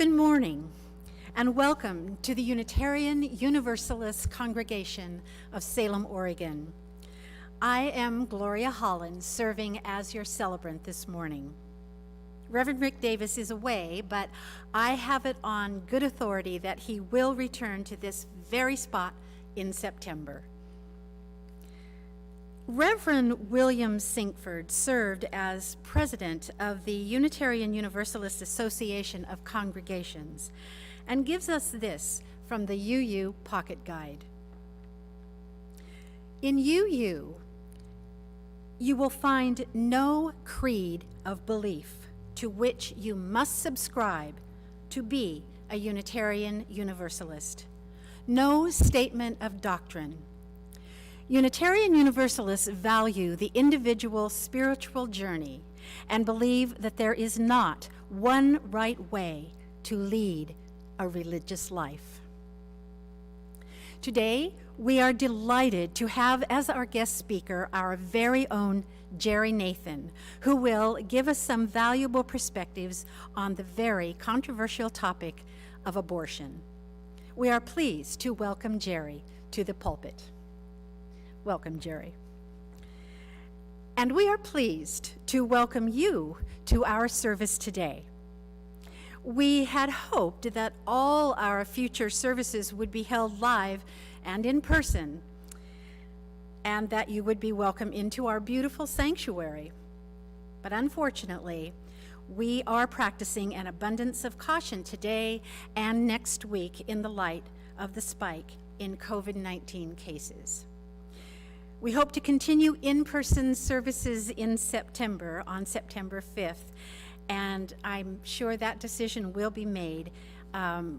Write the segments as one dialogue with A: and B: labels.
A: Good morning, and welcome to the Unitarian Universalist Congregation of Salem, Oregon. I am Gloria Holland, serving as your celebrant this morning. Reverend Rick Davis is away, but I have it on good authority that he will return to this very spot in September. Reverend William Sinkford served as president of the Unitarian Universalist Association of Congregations and gives us this from the UU Pocket Guide. In UU, you will find no creed of belief to which you must subscribe to be a Unitarian Universalist. No statement of doctrine. Unitarian Universalists value the individual spiritual journey and believe that there is not one right way to lead a religious life. Today, we are delighted to have as our guest speaker our very own Jerry Nathan, who will give us some valuable perspectives on the very controversial topic of abortion. We are pleased to welcome Jerry to the pulpit. Welcome, Jerry. And we are pleased to welcome you to our service today. We had hoped that all our future services would be held live and in person, and that you would be welcome into our beautiful sanctuary. But unfortunately, we are practicing an abundance of caution today and next week in the light of the spike in COVID-19 cases. We hope to continue in-person services in September, on September 5th, and I'm sure that decision will be made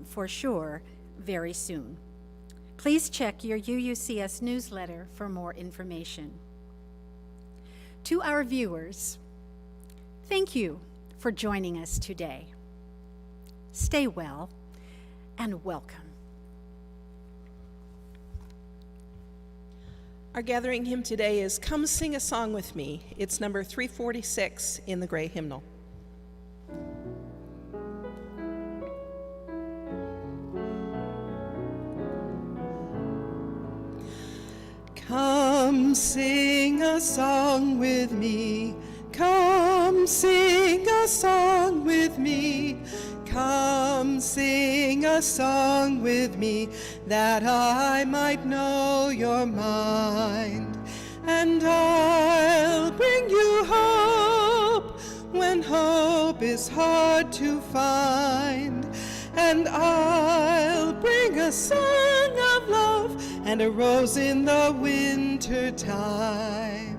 A: for sure very soon. Please check your UUCS newsletter for more information. To our viewers, thank you for joining us today. Stay well and welcome.
B: Our gathering hymn today is Come Sing a Song With Me. It's number 346 in the Gray Hymnal.
C: Come sing a song with me. Come sing a song with me. Come sing a song with me, that I might know your mind. And I'll bring you hope when hope is hard to find. And I'll bring a song of love and a rose in the winter time.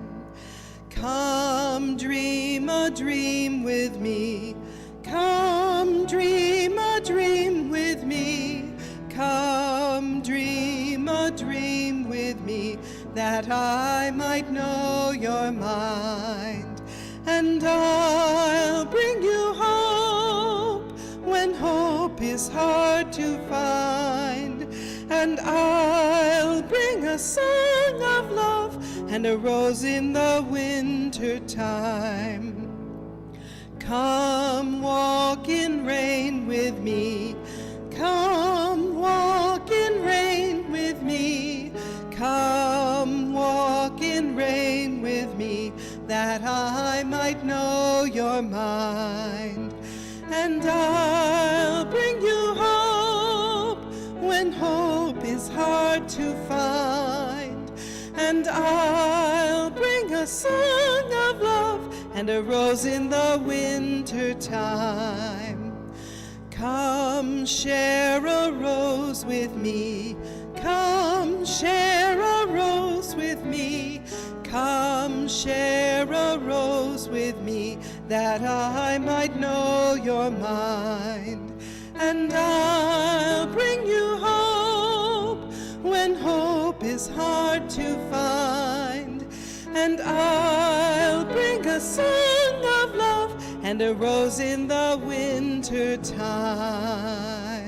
C: Come dream a dream with me. Come dream a dream with me. Come dream a dream with me, that I might know your mind. And I'll bring you hope when hope is hard to find. And I'll bring a song of love and a rose in the winter time. Come walk in rain with me. Come walk in rain with me. Come walk in rain with me, that I might know your mind. And I'll bring you hope when hope is hard to find. And I'll bring a song of love and a rose in the winter time. Come share a rose with me. Come share a rose with me. Come share a rose with me, that I might know your mind. And I'll bring you hope when hope is hard to find. And I'll bring a song of love and a rose in the winter time.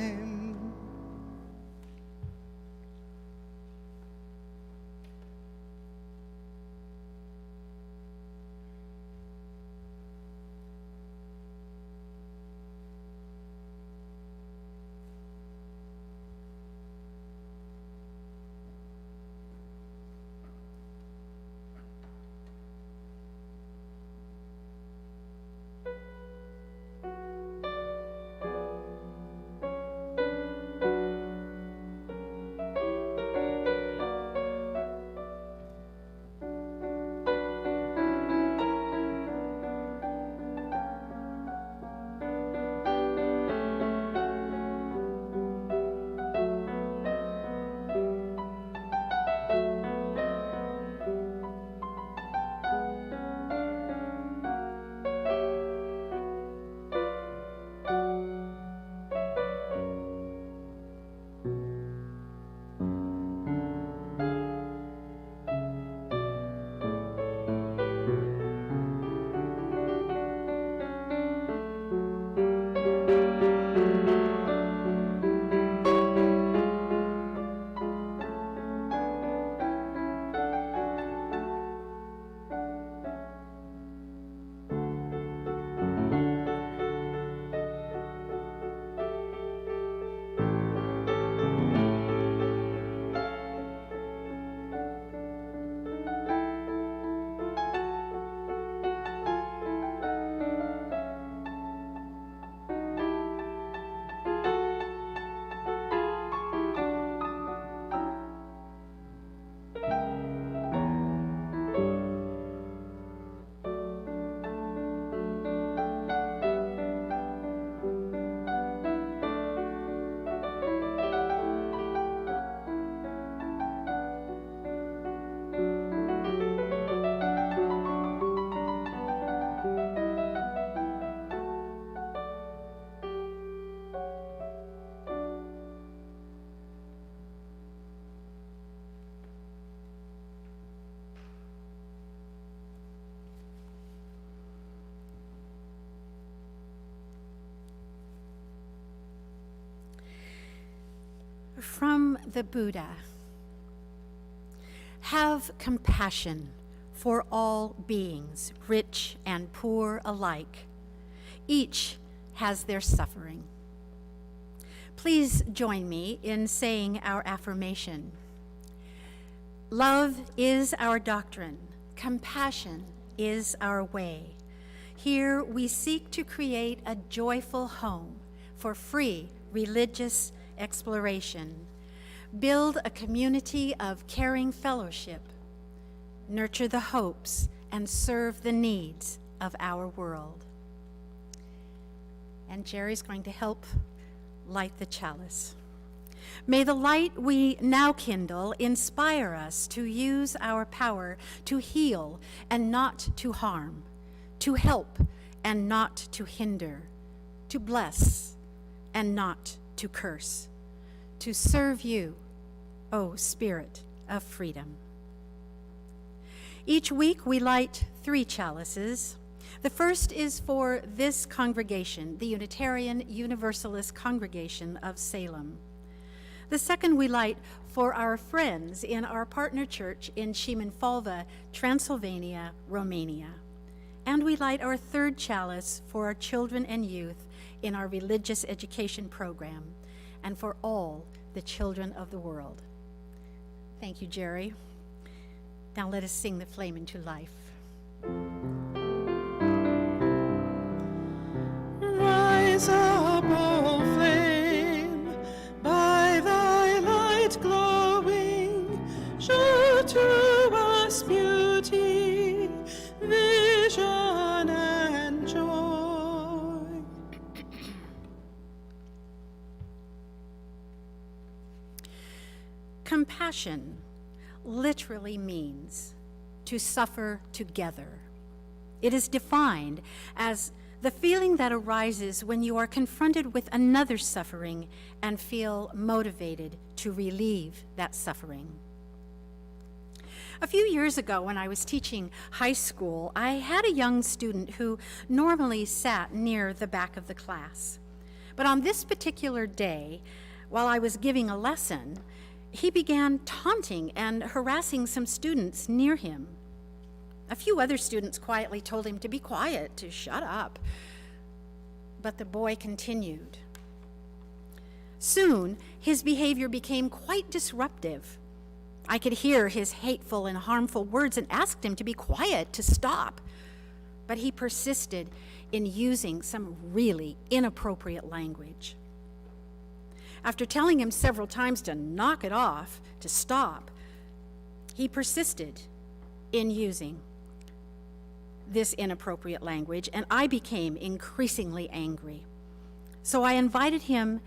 A: From the Buddha. Have compassion for all beings, rich and poor alike. Each has their suffering. Please join me in saying our affirmation. Love is our doctrine. Compassion is our way. Here we seek to create a joyful home for free religious exploration. Build a community of caring fellowship. Nurture the hopes and serve the needs of our world. And Jerry's going to help light the chalice. May the light we now kindle inspire us to use our power to heal and not to harm, to help and not to hinder, to bless and not to curse, to serve you, O Spirit of freedom. Each week we light 3 chalices. The first is for this congregation, the Unitarian Universalist Congregation of Salem. The second we light for our friends in our partner church in Šimenfalva, Transylvania, Romania. And we light our third chalice for our children and youth in our religious education program and for all the children of the world. Thank you, Jerry. Now let us sing the flame into life.
C: Rise up, O flame, by thy light glowing, show to us beauty, vision, and joy.
A: Compassion literally means to suffer together. It is defined as the feeling that arises when you are confronted with another's suffering and feel motivated to relieve that suffering. A few years ago, when I was teaching high school, I had a young student who normally sat near the back of the class. But on this particular day, while I was giving a lesson, he began taunting and harassing some students near him. A few other students quietly told him to be quiet, to shut up. But the boy continued. Soon, his behavior became quite disruptive. I could hear his hateful and harmful words and asked him to be quiet, to stop. But he persisted in using some really inappropriate language. After telling him several times to knock it off, to stop, he persisted in using this inappropriate language, and I became increasingly angry. So I invited him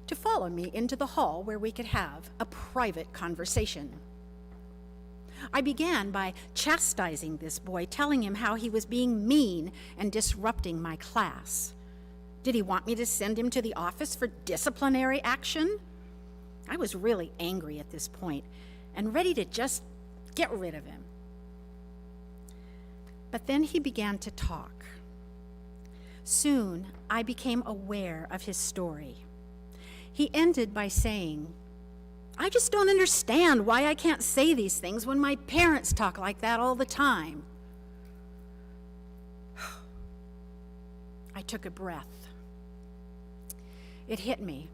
A: to follow me into the hall where we could have a private conversation. I began by chastising this boy, telling him how he was being mean and disrupting my class. Did he want me to send him to the office for disciplinary action? I was really angry at this point and ready to just get rid of him. But then he began to talk. Soon, I became aware of his story. He ended by saying, I just don't understand why I can't say these things when my parents talk like that all the time. I took a breath. It hit me.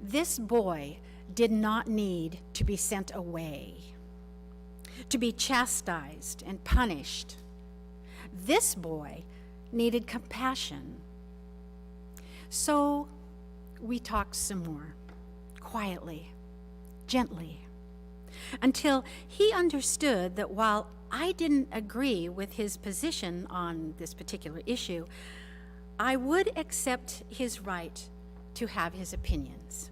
A: This boy did not need to be sent away, to be chastised and punished. This boy needed compassion. So we talked some more, quietly, gently, until he understood that while I didn't agree with his position on this particular issue, I would accept his right to have his opinions.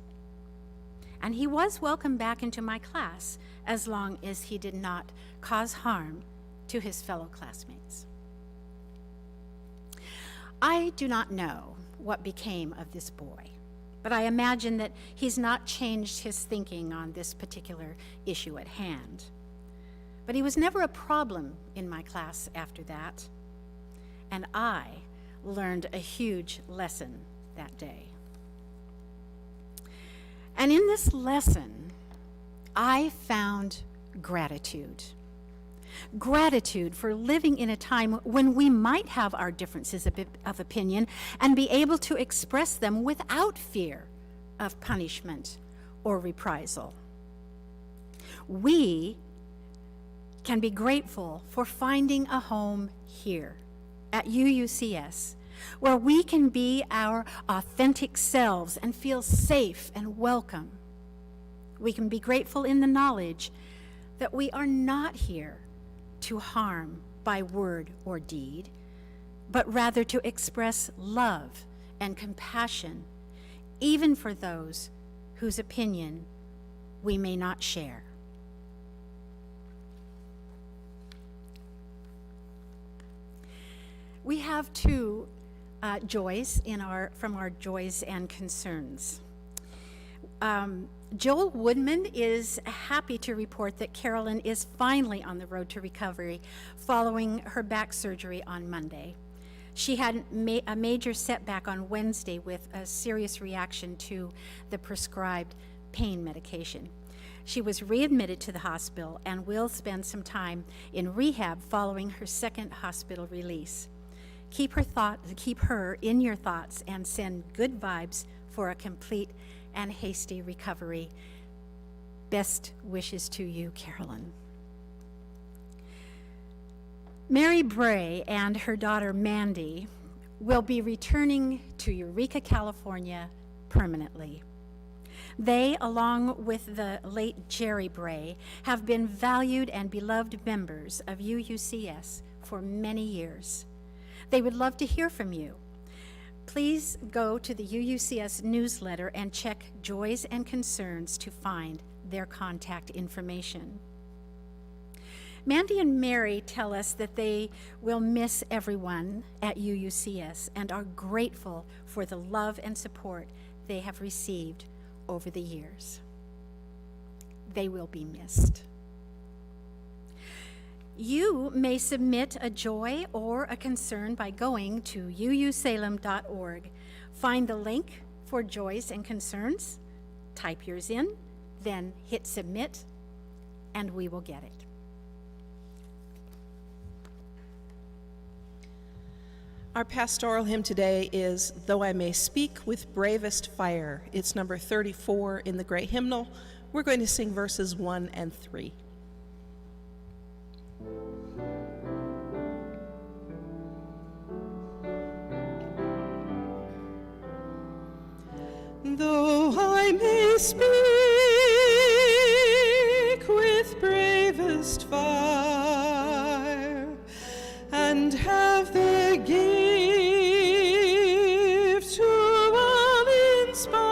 A: And he was welcome back into my class as long as he did not cause harm to his fellow classmates. I do not know what became of this boy, but I imagine that he's not changed his thinking on this particular issue at hand. But he was never a problem in my class after that, and I learned a huge lesson that day. And in this lesson, I found gratitude. Gratitude for living in a time when we might have our differences of opinion and be able to express them without fear of punishment or reprisal. We can be grateful for finding a home here at UUCS, where we can be our authentic selves and feel safe and welcome. We can be grateful in the knowledge that we are not here to harm by word or deed, but rather to express love and compassion, even for those whose opinion we may not share. We have two joys from our joys and concerns. Joel Woodman is happy to report that Carolyn is finally on the road to recovery following her back surgery on Monday. She had a major setback on Wednesday with a serious reaction to the prescribed pain medication. She was readmitted to the hospital and will spend some time in rehab following her second hospital release. Keep her in your thoughts and send good vibes for a complete and hasty recovery. Best wishes to you, Carolyn. Mary Bray and her daughter Mandy will be returning to Eureka, California permanently. They, along with the late Jerry Bray, have been valued and beloved members of UUCS for many years. They would love to hear from you. Please go to the UUCS newsletter and check Joys and Concerns to find their contact information. Mandy and Mary tell us that they will miss everyone at UUCS and are grateful for the love and support they have received over the years. They will be missed. You may submit a joy or a concern by going to uusalem.org. Find the link for Joys and Concerns, type yours in, then hit submit, and we will get it.
B: Our pastoral hymn today is Though I May Speak with Bravest Fire. It's number 34 in the Great Hymnal. We're going to sing verses 1 and 3.
C: Though I may speak with bravest fire and have the gift to all inspire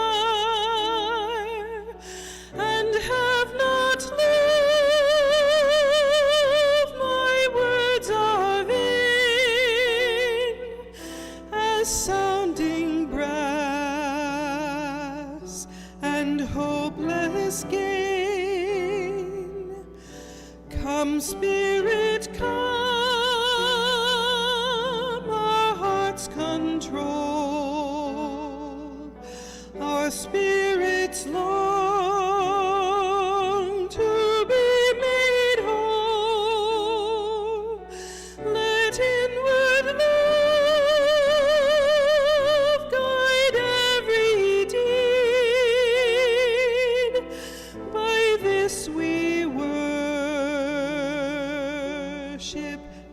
C: and have not love, my words are vain as sounding brass and hopeless gain. Come, Spirit, come, our hearts control, our spirits long to be made whole. Let inward love guide every deed. By this we worship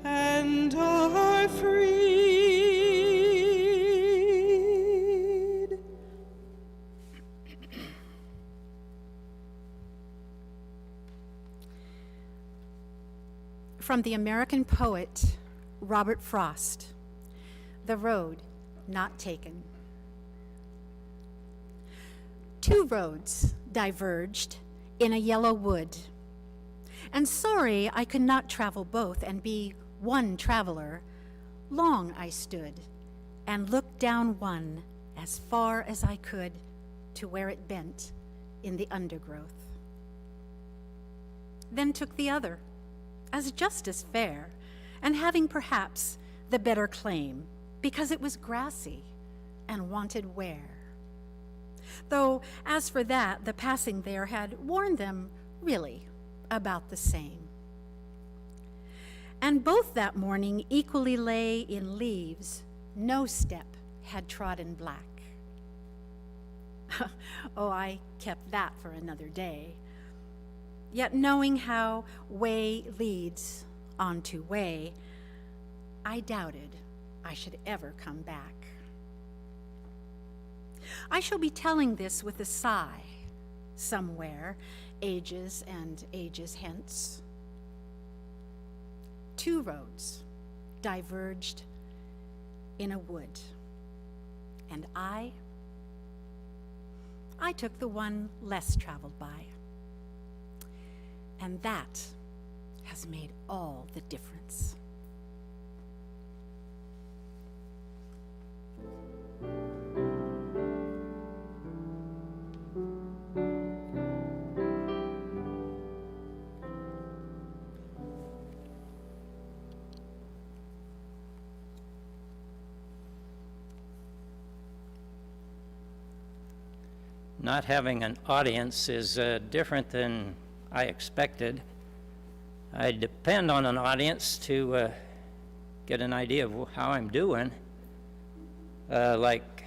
C: and are freed.
A: From the American poet Robert Frost, The Road Not Taken. Two roads diverged in a yellow wood, and sorry I could not travel both and be one traveler. Long I stood and looked down one as far as I could to where it bent in the undergrowth. Then took the other, as just as fair, and having perhaps the better claim, because it was grassy and wanted wear. Though, as for that, the passing there had warned them, really, about the same. And both that morning equally lay in leaves, no step had trodden black. Oh, I kept that for another day. Yet knowing how way leads onto way, I doubted I should ever come back. I shall be telling this with a sigh, somewhere, ages and ages hence. Two roads diverged in a wood, and I took the one less traveled by. And that has made all the difference.
D: Not having an audience is different than I expected. I depend on an audience to get an idea of how I'm doing, like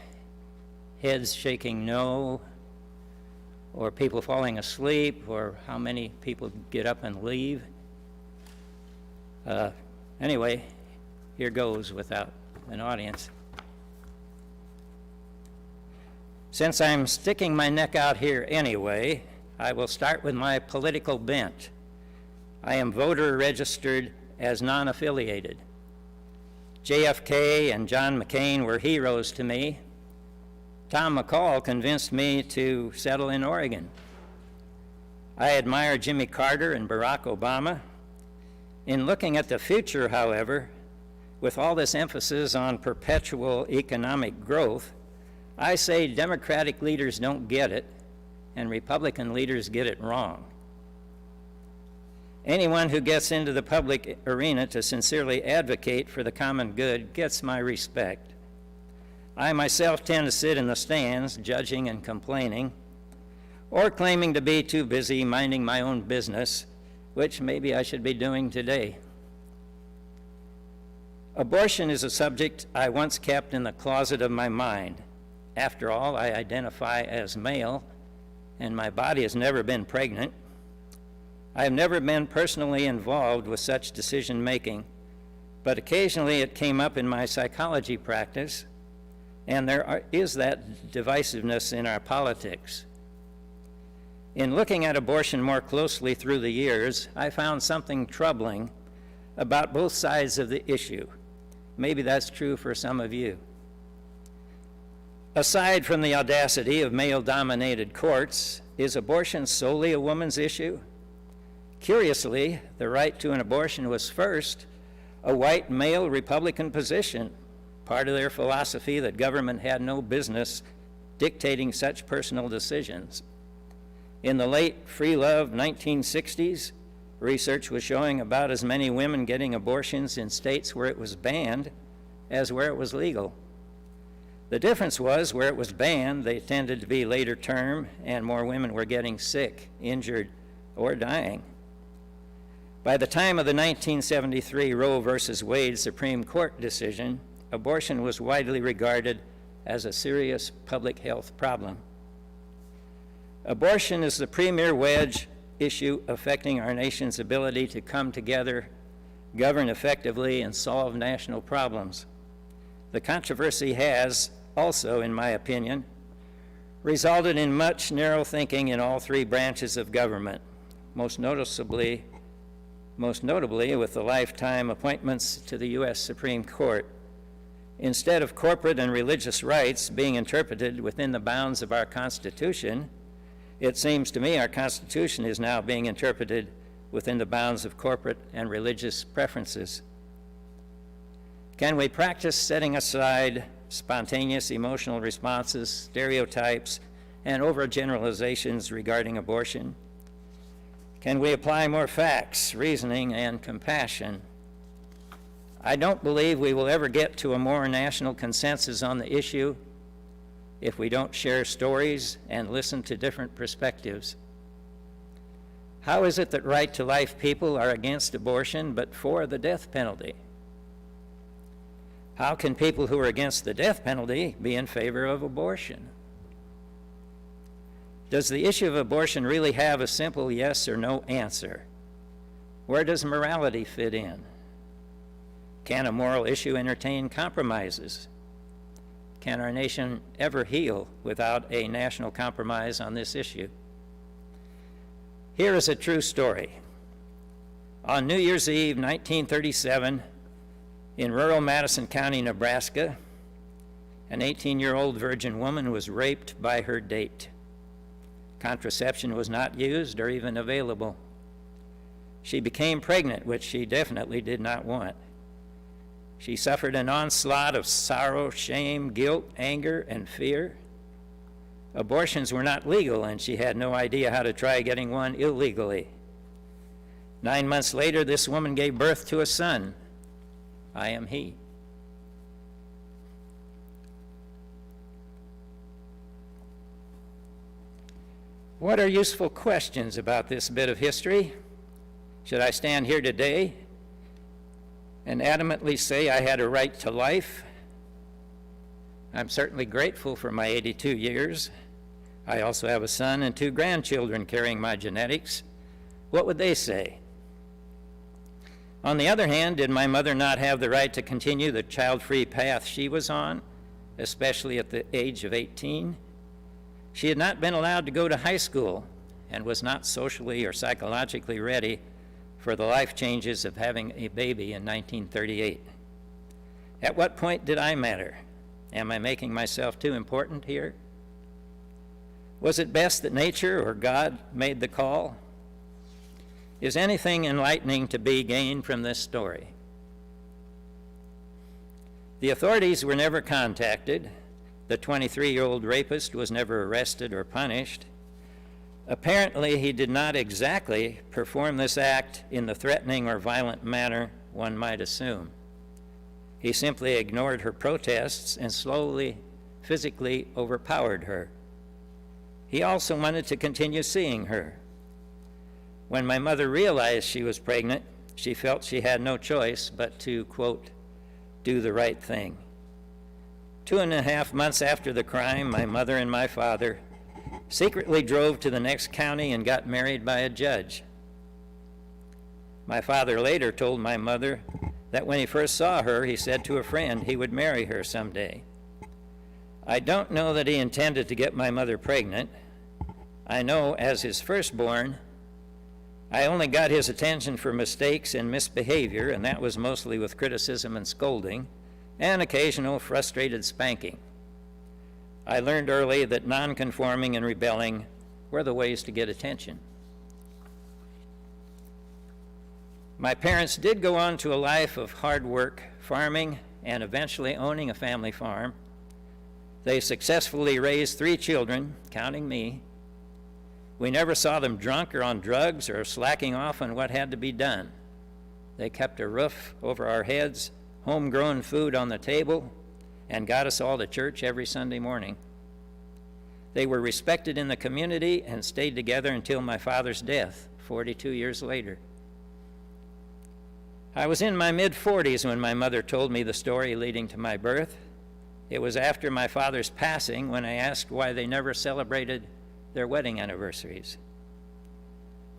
D: heads shaking no, or people falling asleep, or how many people get up and leave. Anyway, here goes without an audience. Since I'm sticking my neck out here anyway, I will start with my political bent. I am voter registered as non-affiliated. JFK and John McCain were heroes to me. Tom McCall convinced me to settle in Oregon. I admire Jimmy Carter and Barack Obama. In looking at the future, however, with all this emphasis on perpetual economic growth, I say Democratic leaders don't get it, and Republican leaders get it wrong. Anyone who gets into the public arena to sincerely advocate for the common good gets my respect. I myself tend to sit in the stands, judging and complaining, or claiming to be too busy minding my own business, which maybe I should be doing today. Abortion is a subject I once kept in the closet of my mind. After all, I identify as male, and my body has never been pregnant. I have never been personally involved with such decision-making, but occasionally it came up in my psychology practice, and there is that divisiveness in our politics. In looking at abortion more closely through the years, I found something troubling about both sides of the issue. Maybe that's true for some of you. Aside from the audacity of male-dominated courts, is abortion solely a woman's issue? Curiously, the right to an abortion was first a white male Republican position, part of their philosophy that government had no business dictating such personal decisions. In the late free-love 1960s, research was showing about as many women getting abortions in states where it was banned as where it was legal. The difference was where it was banned, they tended to be later term, and more women were getting sick, injured, or dying. By the time of the 1973 Roe v. Wade Supreme Court decision, abortion was widely regarded as a serious public health problem. Abortion is the premier wedge issue affecting our nation's ability to come together, govern effectively, and solve national problems. The controversy has also, in my opinion, resulted in much narrow thinking in all three branches of government, most notably with the lifetime appointments to the U.S. Supreme Court. Instead of corporate and religious rights being interpreted within the bounds of our Constitution, it seems to me our Constitution is now being interpreted within the bounds of corporate and religious preferences. Can we practice setting aside spontaneous emotional responses, stereotypes, and overgeneralizations regarding abortion? Can we apply more facts, reasoning, and compassion? I don't believe we will ever get to a more national consensus on the issue, if we don't share stories and listen to different perspectives? How is it that right to life people are against abortion but for the death penalty? How can people who are against the death penalty be in favor of abortion? Does the issue of abortion really have a simple yes or no answer? Where does morality fit in? Can a moral issue entertain compromises? Can our nation ever heal without a national compromise on this issue? Here is a true story. On New Year's Eve, 1937, in rural Madison County, Nebraska, an 18-year-old virgin woman was raped by her date. Contraception was not used or even available. She became pregnant, which she definitely did not want. She suffered an onslaught of sorrow, shame, guilt, anger, and fear. Abortions were not legal, and she had no idea how to try getting one illegally. 9 months later, this woman gave birth to a son. I am he. What are useful questions about this bit of history? Should I stand here today and adamantly say I had a right to life? I'm certainly grateful for my 82 years. I also have a son and 2 grandchildren carrying my genetics. What would they say? On the other hand, did my mother not have the right to continue the child-free path she was on, especially at the age of 18? She had not been allowed to go to high school and was not socially or psychologically ready for the life changes of having a baby in 1938. At what point did I matter? Am I making myself too important here? Was it best that nature or God made the call? Is anything enlightening to be gained from this story? The authorities were never contacted. The 23-year-old rapist was never arrested or punished. Apparently, he did not exactly perform this act in the threatening or violent manner one might assume. He simply ignored her protests and slowly, physically overpowered her. He also wanted to continue seeing her. When my mother realized she was pregnant, she felt she had no choice but to, quote, do the right thing. 2.5 months after the crime, my mother and my father secretly drove to the next county and got married by a judge. My father later told my mother that when he first saw her, he said to a friend he would marry her someday. I don't know that he intended to get my mother pregnant. I know as his firstborn, I only got his attention for mistakes and misbehavior, and that was mostly with criticism and scolding, and occasional frustrated spanking. I learned early that non-conforming and rebelling were the ways to get attention. My parents did go on to a life of hard work, farming, and eventually owning a family farm. They successfully raised 3 children, counting me. We never saw them drunk or on drugs or slacking off on what had to be done. They kept a roof over our heads, homegrown food on the table, and got us all to church every Sunday morning. They were respected in the community and stayed together until my father's death, 42 years later. I was in my mid-40s when my mother told me the story leading to my birth. It was after my father's passing when I asked why they never celebrated their wedding anniversaries.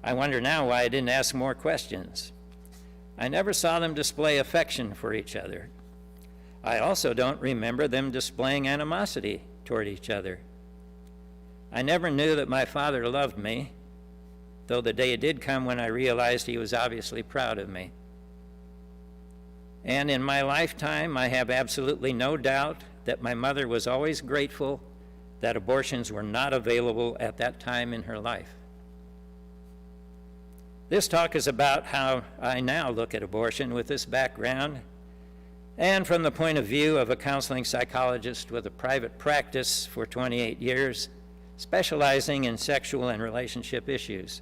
D: I wonder now why I didn't ask more questions. I never saw them display affection for each other. I also don't remember them displaying animosity toward each other. I never knew that my father loved me, though the day did come when I realized he was obviously proud of me. And in my lifetime, I have absolutely no doubt that my mother was always grateful that abortions were not available at that time in her life. This talk is about how I now look at abortion with this background and from the point of view of a counseling psychologist with a private practice for 28 years, specializing in sexual and relationship issues.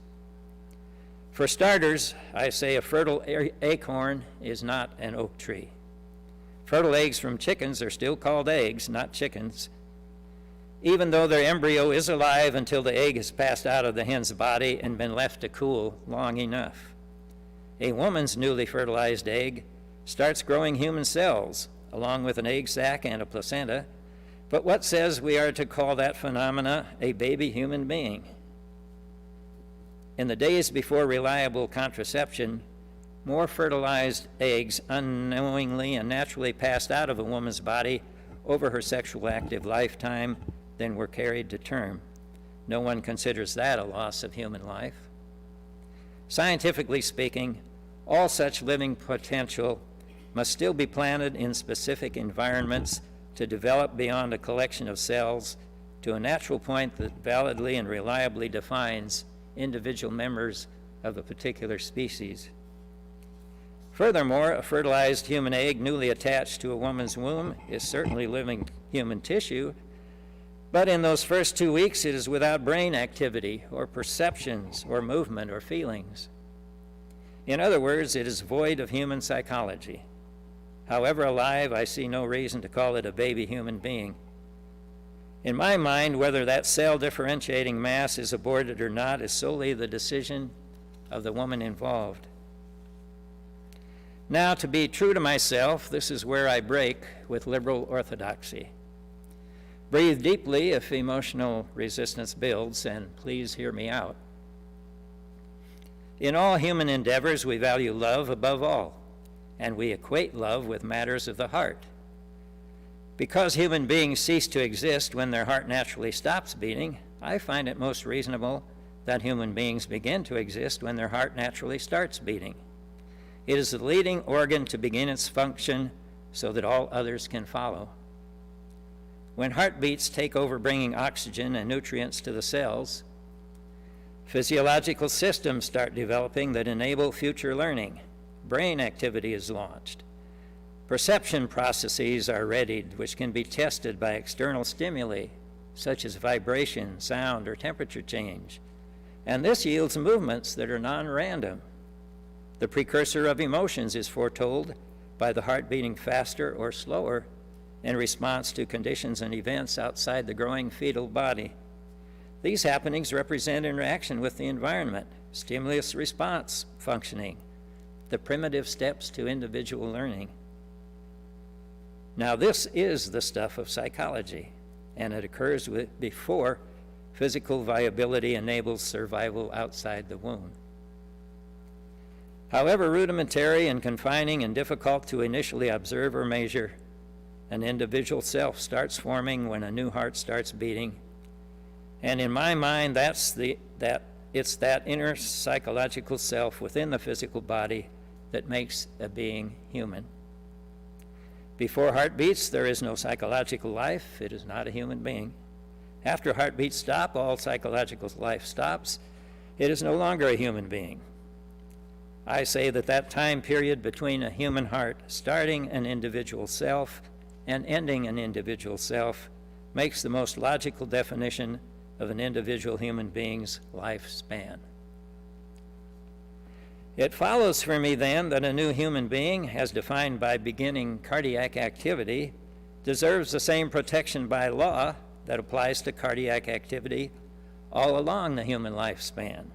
D: For starters, I say a fertile acorn is not an oak tree. Fertile eggs from chickens are still called eggs, not chickens. even though their embryo is alive until the egg has passed out of the hen's body and been left to cool long enough. A woman's newly fertilized egg starts growing human cells, along with an egg sac and a placenta, but what says we are to call that phenomena a baby human being? In the days before reliable contraception, more fertilized eggs unknowingly and naturally passed out of a woman's body over her sexual active lifetime than were carried to term. No one considers that a loss of human life. Scientifically speaking, all such living potential must still be planted in specific environments to develop beyond a collection of cells to a natural point that validly and reliably defines individual members of a particular species. Furthermore, a fertilized human egg newly attached to a woman's womb is certainly living human tissue, but in those first 2 weeks it is without brain activity or perceptions or movement or feelings. In other words, it is void of human psychology. However alive, I see no reason to call it a baby human being. In my mind, whether that cell differentiating mass is aborted or not is solely the decision of the woman involved. Now, to be true to myself, this is where I break with liberal orthodoxy. Breathe deeply if emotional resistance builds, and please hear me out. In all human endeavors, we value love above all, and we equate love with matters of the heart. Because human beings cease to exist when their heart naturally stops beating, I find it most reasonable that human beings begin to exist when their heart naturally starts beating. It is the leading organ to begin its function so that all others can follow. When heartbeats take over bringing oxygen and nutrients to the cells, physiological systems start developing that enable future learning. Brain activity is launched. Perception processes are readied, which can be tested by external stimuli, such as vibration, sound, or temperature change. And this yields movements that are non-random. The precursor of emotions is foretold by the heart beating faster or slower in response to conditions and events outside the growing fetal body. These happenings represent interaction with the environment, stimulus response functioning, the primitive steps to individual learning. Now, this is the stuff of psychology, and it occurs before physical viability enables survival outside the womb. However rudimentary and confining and difficult to initially observe or measure, an individual self starts forming when a new heart starts beating. And in my mind, it's that inner psychological self within the physical body that makes a being human. Before heartbeats, there is no psychological life. It is not a human being. After heartbeats stop, all psychological life stops. It is no longer a human being. I say that time period between a human heart starting an individual self and ending an individual self makes the most logical definition of an individual human being's lifespan. It follows for me then that a new human being, as defined by beginning cardiac activity, deserves the same protection by law that applies to cardiac activity all along the human lifespan.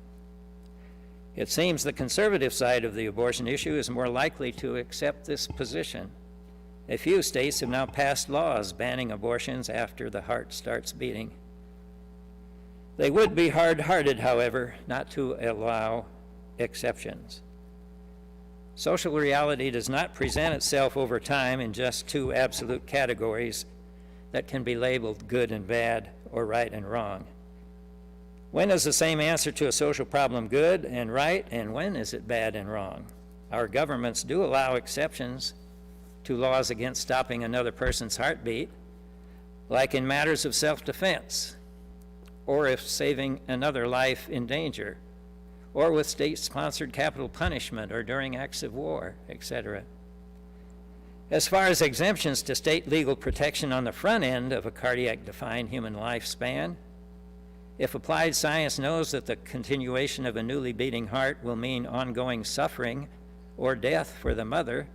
D: It seems the conservative side of the abortion issue is more likely to accept this position. A few states have now passed laws banning abortions after the heart starts beating. They would be hard-hearted, however, not to allow exceptions. Social reality does not present itself over time in just two absolute categories that can be labeled good and bad or right and wrong. When is the same answer to a social problem good and right, and when is it bad and wrong? Our governments do allow exceptions to laws against stopping another person's heartbeat, like in matters of self-defense, or if saving another life in danger, or with state-sponsored capital punishment, or during acts of war, etc. As far as exemptions to state legal protection on the front end of a cardiac-defined human lifespan, if applied science knows that the continuation of a newly beating heart will mean ongoing suffering or death for the mother,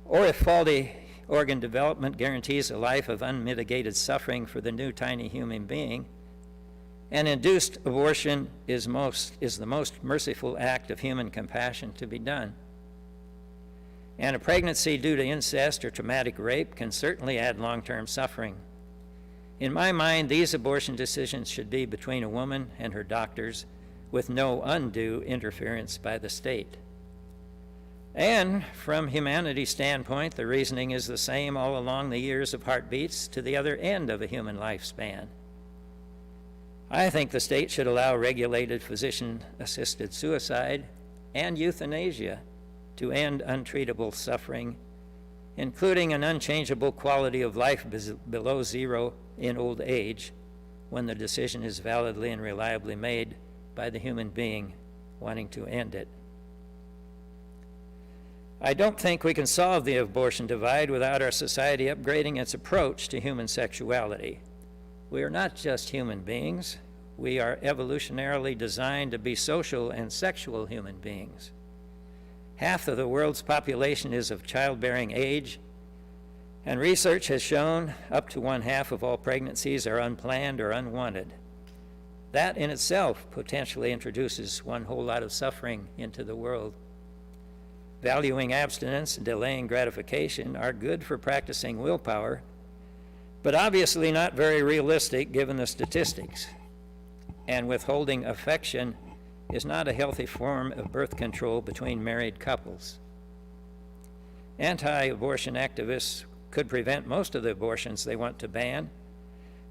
D: or if faulty organ development guarantees a life of unmitigated suffering for the new tiny human being, and induced abortion is the most merciful act of human compassion to be done. And a pregnancy due to incest or traumatic rape can certainly add long-term suffering. In my mind, these abortion decisions should be between a woman and her doctors, with no undue interference by the state. And from humanity's standpoint, the reasoning is the same all along the years of heartbeats to the other end of a human lifespan. I think the state should allow regulated physician-assisted suicide and euthanasia to end untreatable suffering, including an unchangeable quality of life below zero in old age, when the decision is validly and reliably made by the human being wanting to end it. I don't think we can solve the abortion divide without our society upgrading its approach to human sexuality. We are not just human beings. We are evolutionarily designed to be social and sexual human beings. Half of the world's population is of childbearing age, and research has shown up to 1/2 of all pregnancies are unplanned or unwanted. That in itself potentially introduces one whole lot of suffering into the world. Valuing abstinence and delaying gratification are good for practicing willpower, but obviously not very realistic given the statistics. And withholding affection is not a healthy form of birth control between married couples. Anti-abortion activists could prevent most of the abortions they want to ban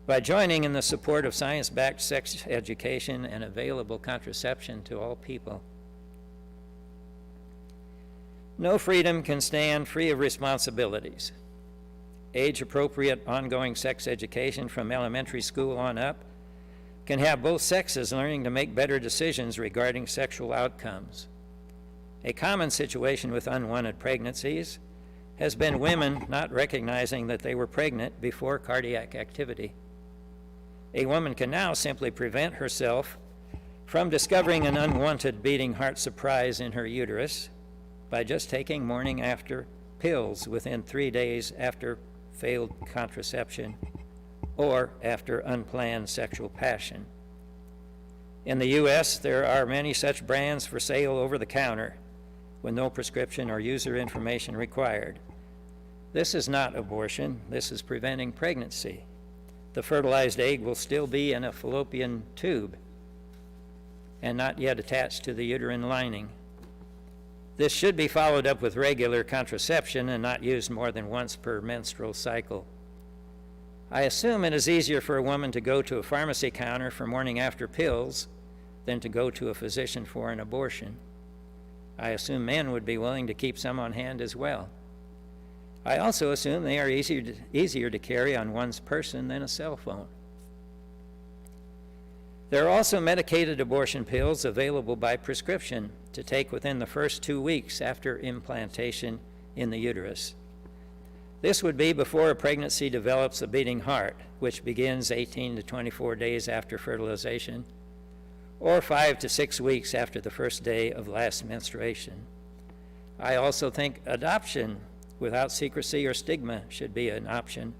D: by joining in the support of science-backed sex education and available contraception to all people. No freedom can stand free of responsibilities. Age-appropriate ongoing sex education from elementary school on up can have both sexes learning to make better decisions regarding sexual outcomes. A common situation with unwanted pregnancies has been women not recognizing that they were pregnant before cardiac activity. A woman can now simply prevent herself from discovering an unwanted beating heart surprise in her uterus by just taking morning after pills within 3 days after failed contraception or after unplanned sexual passion. In the U.S., there are many such brands for sale over the counter with no prescription or user information required. This is not abortion. This is preventing pregnancy. The fertilized egg will still be in a fallopian tube and not yet attached to the uterine lining. This should be followed up with regular contraception and not used more than once per menstrual cycle. I assume it is easier for a woman to go to a pharmacy counter for morning after pills than to go to a physician for an abortion. I assume men would be willing to keep some on hand as well. I also assume they are easier to carry on one's person than a cell phone. There are also medicated abortion pills available by prescription to take within the first 2 weeks after implantation in the uterus. This would be before a pregnancy develops a beating heart, which begins 18 to 24 days after fertilization, or 5 to 6 weeks after the first day of last menstruation. I also think adoption without secrecy or stigma should be an option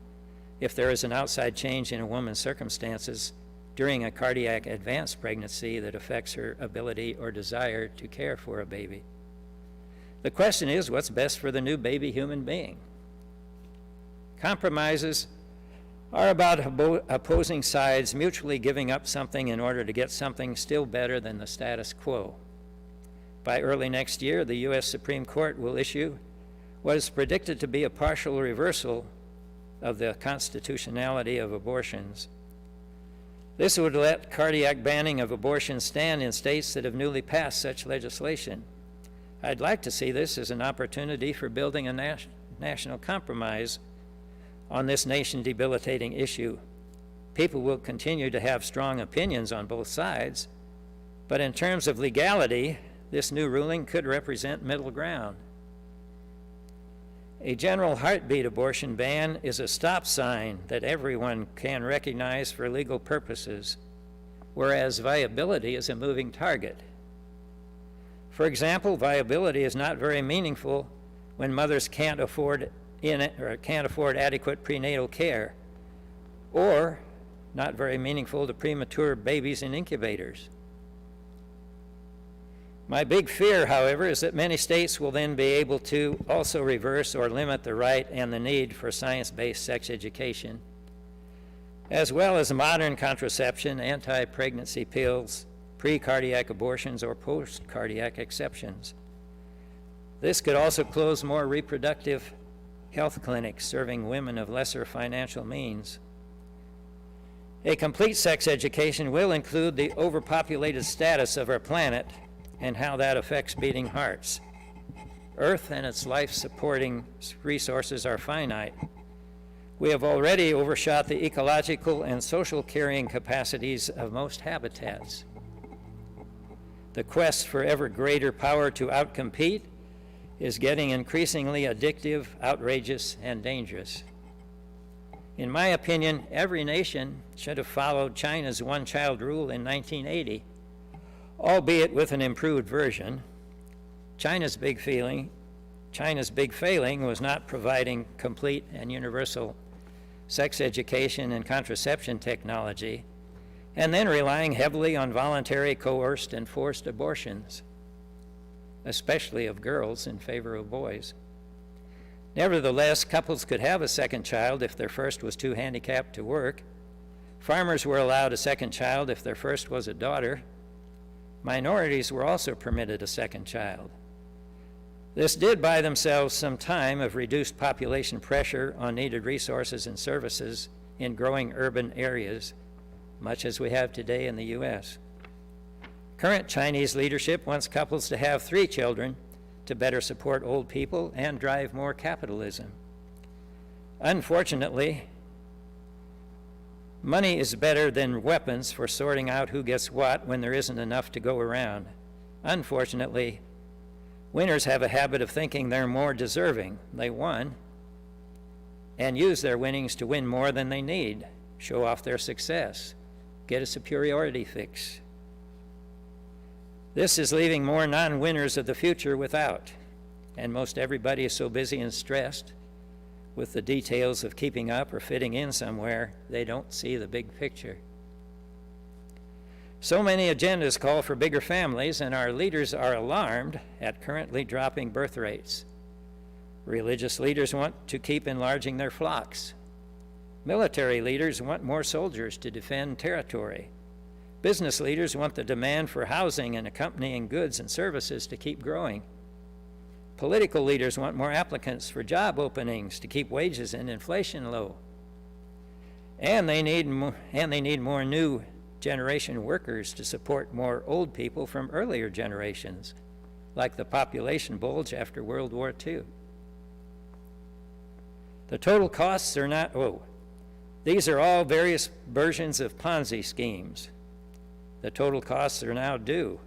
D: if there is an outside change in a woman's circumstances during a cardiac advanced pregnancy that affects her ability or desire to care for a baby. The question is, what's best for the new baby human being? Compromises are about opposing sides mutually giving up something in order to get something still better than the status quo. By early next year, the U.S. Supreme Court will issue what is predicted to be a partial reversal of the constitutionality of abortions. This would let cardiac banning of abortion stand in states that have newly passed such legislation. I'd like to see this as an opportunity for building a national compromise on this nation-debilitating issue. People will continue to have strong opinions on both sides, but in terms of legality, this new ruling could represent middle ground. A general heartbeat abortion ban is a stop sign that everyone can recognize for legal purposes, whereas viability is a moving target. For example, viability is not very meaningful when mothers can't afford can't afford adequate prenatal care, or not very meaningful to premature babies in incubators. My big fear, however, is that many states will then be able to also reverse or limit the right and the need for science-based sex education, as well as modern contraception, anti-pregnancy pills, pre-cardiac abortions, or post-cardiac exceptions. This could also close more reproductive health clinics serving women of lesser financial means. A complete sex education will include the overpopulated status of our planet and how that affects beating hearts. Earth and its life-supporting resources are finite. We have already overshot the ecological and social carrying capacities of most habitats. The quest for ever greater power to outcompete is getting increasingly addictive, outrageous, and dangerous. In my opinion, every nation should have followed China's one-child rule in 1980, albeit with an improved version. China's big failing was not providing complete and universal sex education and contraception technology, and then relying heavily on voluntary, coerced, and forced abortions, especially of girls in favor of boys. Nevertheless, couples could have a second child if their first was too handicapped to work. Farmers were allowed a second child if their first was a daughter. Minorities were also permitted a second child. This did buy themselves some time of reduced population pressure on needed resources and services in growing urban areas, much as we have today in the U.S. Current Chinese leadership wants couples to have 3 children to better support old people and drive more capitalism. Unfortunately, money is better than weapons for sorting out who gets what when there isn't enough to go around. Unfortunately, winners have a habit of thinking they're more deserving. They won, and use their winnings to win more than they need, show off their success, get a superiority fix. This is leaving more non-winners of the future without, and most everybody is so busy and stressed with the details of keeping up or fitting in somewhere, they don't see the big picture. So many agendas call for bigger families, and our leaders are alarmed at currently dropping birth rates. Religious leaders want to keep enlarging their flocks. Military leaders want more soldiers to defend territory. Business leaders want the demand for housing and accompanying goods and services to keep growing. Political leaders want more applicants for job openings to keep wages and inflation low. And they need more new generation workers to support more old people from earlier generations, like the population bulge after World War II. The total costs are not, these are all various versions of Ponzi schemes. The total costs are now due.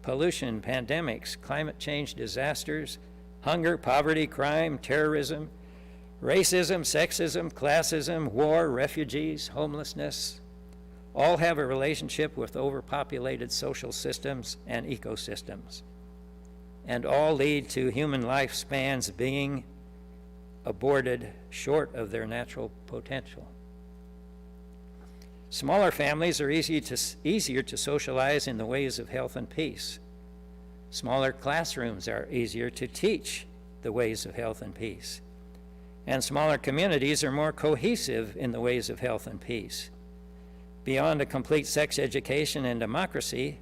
D: Pollution, pandemics, climate change disasters, hunger, poverty, crime, terrorism, racism, sexism, classism, war, refugees, homelessness, all have a relationship with overpopulated social systems and ecosystems, and all lead to human lifespans being aborted short of their natural potential. Smaller families are easier to socialize in the ways of health and peace. Smaller classrooms are easier to teach the ways of health and peace. And smaller communities are more cohesive in the ways of health and peace. Beyond a complete sex education and democracy,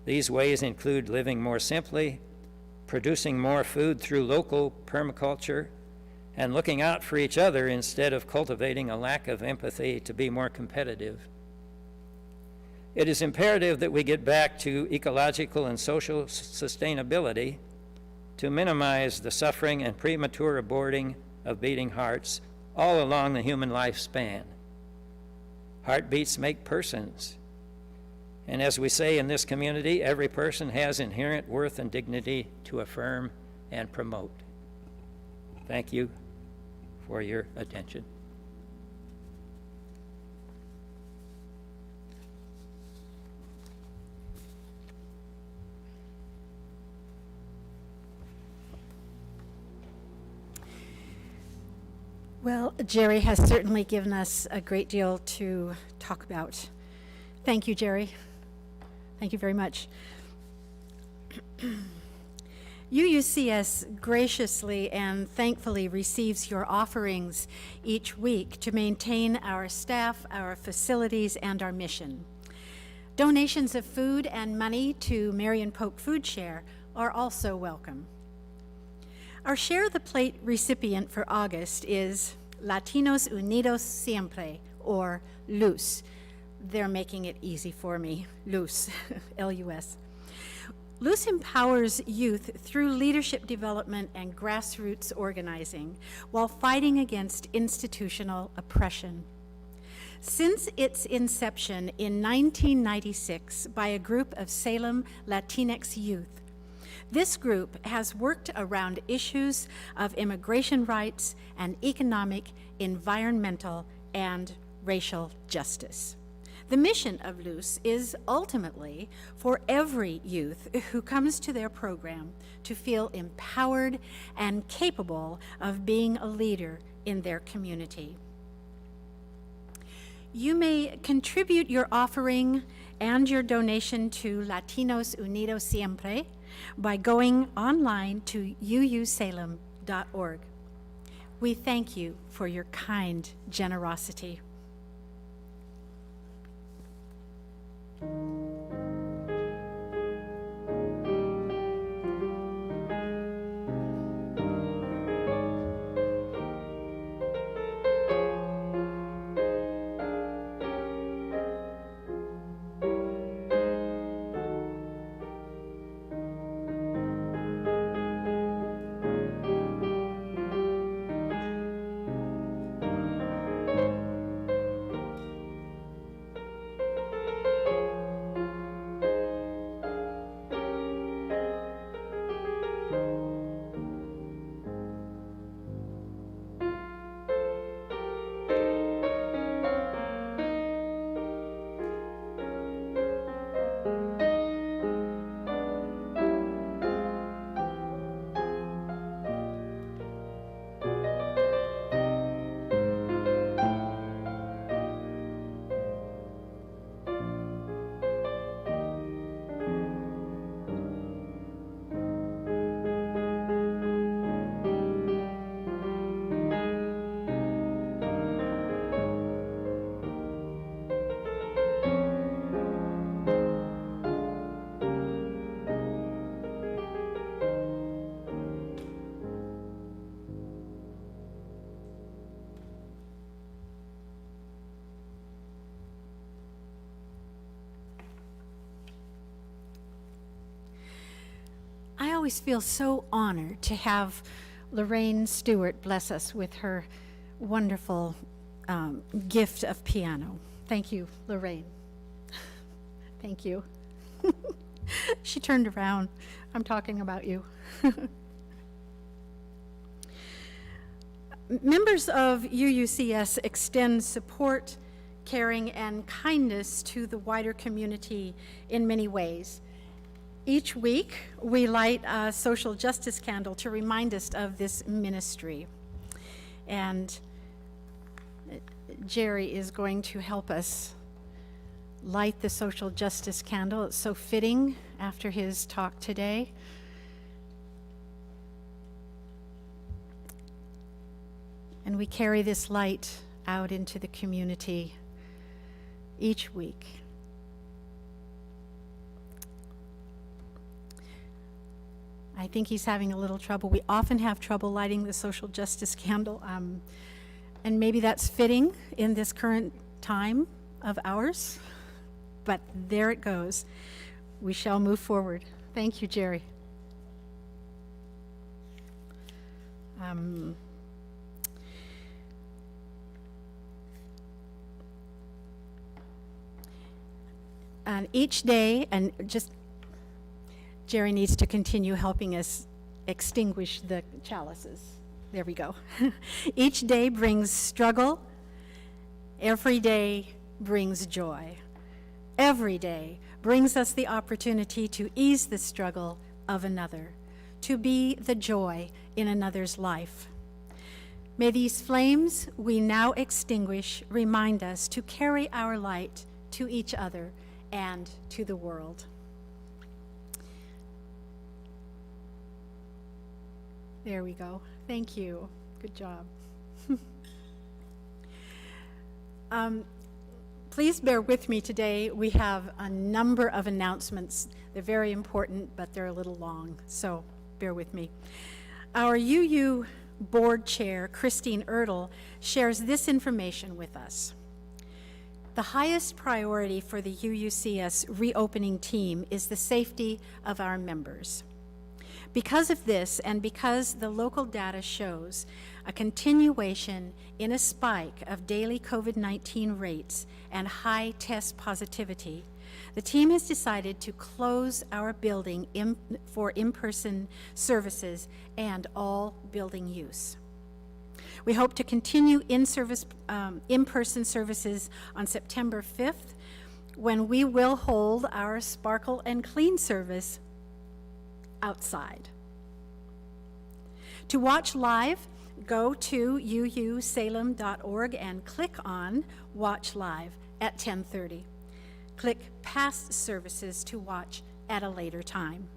D: these ways include living more simply, producing more food through local permaculture, and looking out for each other instead of cultivating a lack of empathy to be more competitive. It is imperative that we get back to ecological and social sustainability to minimize the suffering and premature aborting of beating hearts all along the human lifespan. Heartbeats make persons. And as we say in this community, every person has inherent worth and dignity to affirm and promote. Thank you for your attention.
A: Well, Jerry has certainly given us a great deal to talk about. Thank you, Jerry. Thank you very much. UUCS graciously and thankfully receives your offerings each week to maintain our staff, our facilities, and our mission. Donations of food and money to Marion Pope Food Share are also welcome. Our Share the Plate recipient for August is Latinos Unidos Siempre, or LUS. They're making it easy for me, LUS, L-U-S. LUS empowers youth through leadership development and grassroots organizing while fighting against institutional oppression. Since its inception in 1996 by a group of Salem Latinx youth, this group has worked around issues of immigration rights and economic, environmental, and racial justice. The mission of LUS is ultimately for every youth who comes to their program to feel empowered and capable of being a leader in their community. You may contribute your offering and your donation to Latinos Unidos Siempre by going online to uusalem.org. We thank you for your kind generosity. I always feel so honored to have Lorraine Stewart bless us with her wonderful gift of piano. Thank you, Lorraine. Thank you. She turned around. I'm talking about you. Members of UUCS extend support, caring, and kindness to the wider community in many ways. Each week, we light a social justice candle to remind us of this ministry. And Jerry is going to help us light the social justice candle. It's so fitting after his talk today. And we carry this light out into the community each week. I think he's having a little trouble. We often have trouble lighting the social justice candle, and maybe that's fitting in this current time of ours, but there it goes. We shall move forward. Thank you, Jerry. And each day, and just Jerry needs to continue helping us extinguish the chalices. There we go. Each day brings struggle. Every day brings joy. Every day brings us the opportunity to ease the struggle of another, to be the joy in another's life. May these flames we now extinguish remind us to carry our light to each other and to the world. There we go. Thank you. Good job. Please bear with me today. We have a number of announcements. They're very important, but they're a little long, so bear with me. Our UU Board Chair, Christine Ertl, shares this information with us. The highest priority for the UUCS reopening team is the safety of our members. Because of this, and because the local data shows a continuation in a spike of daily COVID-19 rates and high test positivity, the team has decided to close our building for in-person services and all building use. We hope to continue in-person services on September 5th, when we will hold our Sparkle and Clean service outside. To watch live, go to uusalem.org and click on Watch Live at 10:30. Click Past Services to watch at a later time.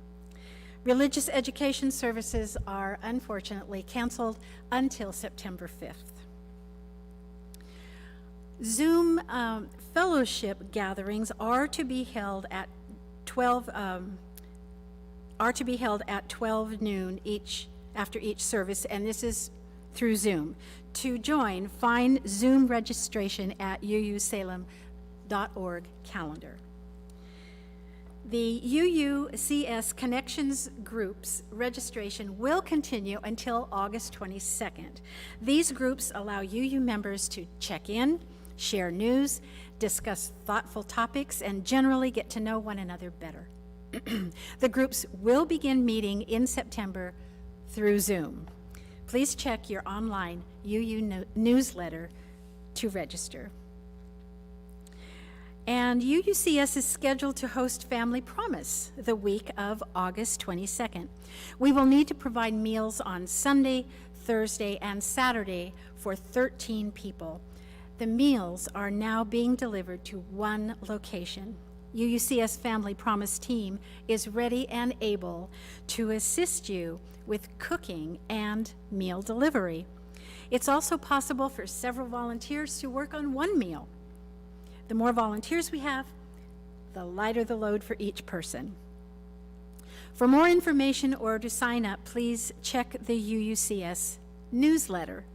A: Religious education services are unfortunately canceled until September 5th. Zoom fellowship gatherings are to be held at 12 noon after each service, and this is through Zoom. To join, find Zoom registration at uusalem.org calendar. The UUCS Connections Groups registration will continue until August 22nd. These groups allow UU members to check in, share news, discuss thoughtful topics, and generally get to know one another better. The groups will begin meeting in September through Zoom. Please check your online UU newsletter to register. And UUCS is scheduled to host Family Promise the week of August 22nd. We will need to provide meals on Sunday, Thursday, and Saturday for 13 people. The meals are now being delivered to one location. UUCS Family Promise team is ready and able to assist you with cooking and meal delivery. It's also possible for several volunteers to work on one meal. The more volunteers we have, the lighter the load for each person. For more information or to sign up, please check the UUCS newsletter.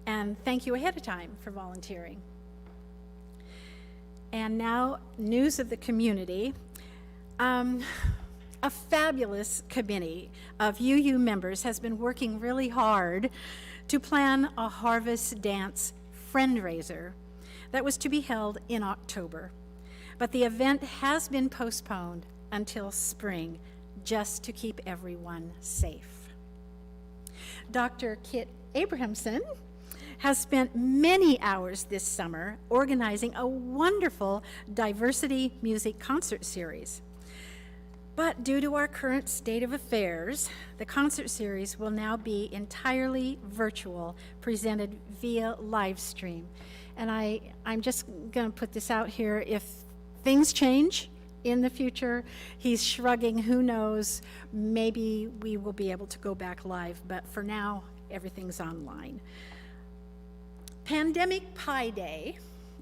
A: And thank you ahead of time for volunteering. And now, news of the community. A fabulous committee of UU members has been working really hard to plan a harvest dance fundraiser that was to be held in October. But the event has been postponed until spring, just to keep everyone safe. Dr. Kit Abrahamson has spent many hours this summer organizing a wonderful diversity music concert series. But due to our current state of affairs, the concert series will now be entirely virtual, presented via live stream. And I'm just going to put this out here. If things change in the future, he's shrugging, who knows, maybe we will be able to go back live, but for now, everything's online. Pandemic Pie Day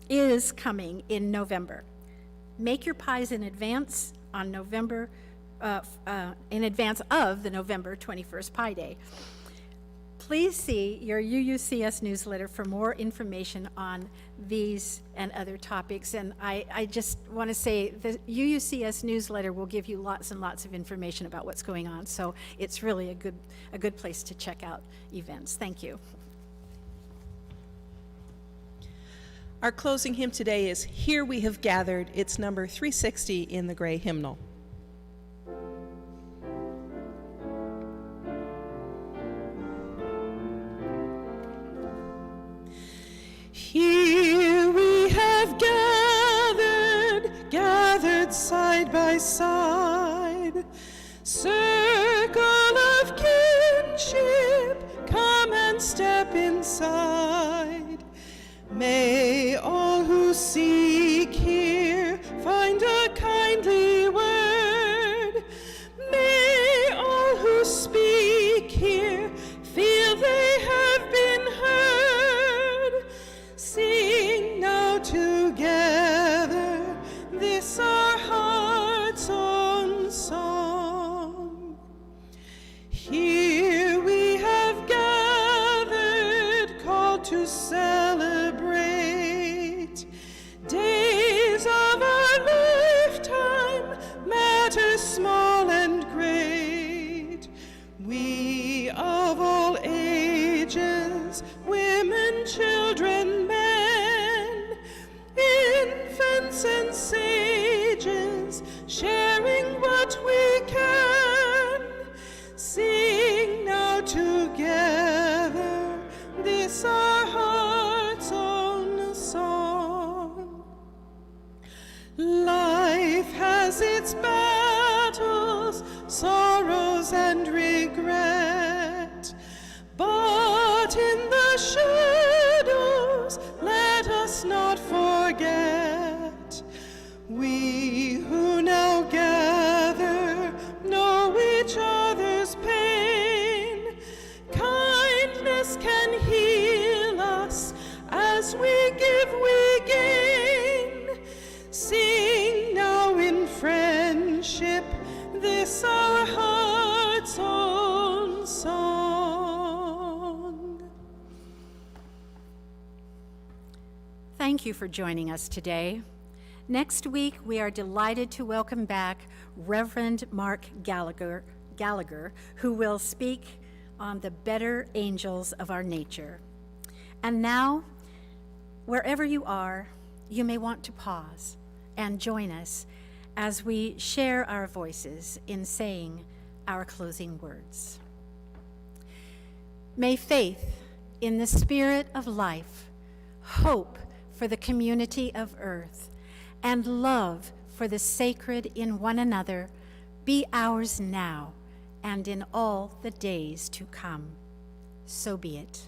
A: is coming in November. Make your pies in advance on in advance of the November 21st Pie Day. Please see your UUCS newsletter for more information on these and other topics. And I just want to say the UUCS newsletter will give you lots and lots of information about what's going on. So it's really a good place to check out events. Thank you.
B: Our closing hymn today is Here We Have Gathered. It's number 360 in the gray hymnal.
C: Here we have gathered side by side, circle of kinship, come and one step inside. May all who seek here find a kindly word. May all who speak here feel they have been heard. Sing now together this our heart's own song. Here we have gathered, called to celebrate days of our lifetime, matters small and great. We of all ages, women, children, men, infants and sages, sharing what we can, sing now together this our heart's own song. Life has its battles, sorrows and regret, but in the shadows let us not forget. We who now gather know each other's pain. Kindness can heal us, as we give we gain. Sing now in friendship this our heart's own song.
A: Thank you for joining us today. Next week, we are delighted to welcome back Reverend Mark Gallagher, who will speak on the better angels of our nature. And now, wherever you are, you may want to pause and join us as we share our voices in saying our closing words. May faith in the spirit of life, hope for the community of earth, and love for the sacred in one another be ours now and in all the days to come. So be it.